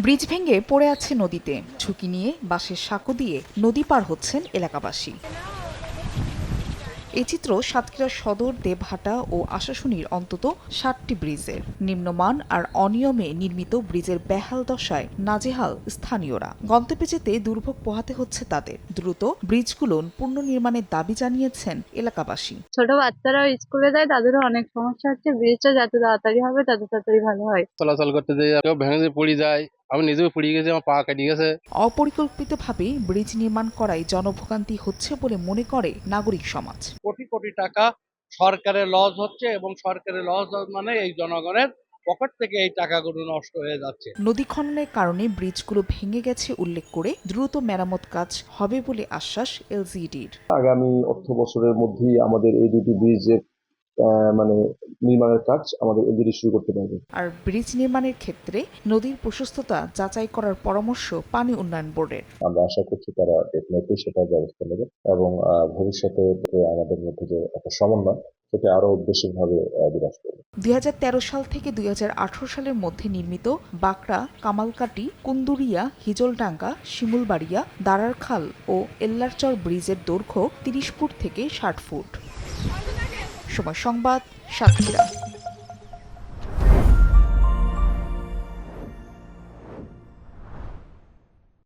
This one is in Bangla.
ব্রিজ ভেঙে পড়ে আছে নদীতে, ঝুঁকি নিয়ে বাঁশের সাঁকো দিয়ে নদী পার হচ্ছেন এলাকাবাসী। এই চিত্র সাতক্ষীরা সদর, দেবহাটা ও আশাশুনির অন্তত ৭টি ব্রিজের। নিম্নমান আর অনিয়মে নির্মিত ব্রিজের বেহাল দশায় নাজেহাল স্থানীয়রা। গন্তব্যে যেতে দুর্ভোগ পোহাতে হচ্ছে তাদের। দ্রুত ব্রিজগুলো পুনর্নির্মাণের দাবি জানিয়েছেন এলাকাবাসী। ছোট বাচ্চারাও স্কুলে যায়, তাদেরও অনেক সমস্যা হচ্ছে। ব্রিজটা যত তাড়াতাড়ি হবে তত তাড়াতাড়ি ভালো হয়। চলাচল করতে যেয়ে কেউ ভেঙে পড়ে যায়, আমি নিজেও পড়ে গেছি, আমার পা কেটে গেছে। অপরিকল্পিতভাবে ব্রিজ নির্মাণ করায় জনভোগান্তি হচ্ছে বলে মনে করে নাগরিক সমাজ। কোটি কোটি টাকা সরকারের লস হচ্ছে এবং সরকারের লস মানে এই জনগণের পকেট থেকে এই টাকাগুলো নষ্ট হয়ে যাচ্ছে। নদী খননের কারণে ব্রিজগুলো ভেঙে গেছে উল্লেখ করে দ্রুত মেরামত কাজ হবে বলে আশ্বাস এলজিইডির। আগামী অর্থ বছরের মধ্যেই আমাদের এই দুটি ব্রিজের মানে নির্মাণের কাজ আমাদের এলজিইডি শুরু করতে পারবে। আর ব্রিজ নির্মাণের ক্ষেত্রে নদীর প্রশস্ততা যাচাই করার পরামর্শ পানি উন্নয়ন বোর্ডের। আমরা আশা করছি তারা ডেফিনেটলি সেটার ব্যবস্থা নেবে এবং ভবিষ্যতে আমাদের মধ্যে যে একটা সমন্বয় সেটা আরো বেশিভাবে বিরাজ করবে। ২০১৩ সাল থেকে ২০১৮ সালের মধ্যে নির্মিত বাকড়া, কামালকাটি, কুন্দুরিয়া, হিজলডাঙ্গা, শিমুলবাড়িয়া, দারারখাল ও এল্লারচর ব্রিজের দৈর্ঘ্য ৩০ ফুট থেকে ৬০ ফুট। সময় সংবাদ, সাতক্ষীরা।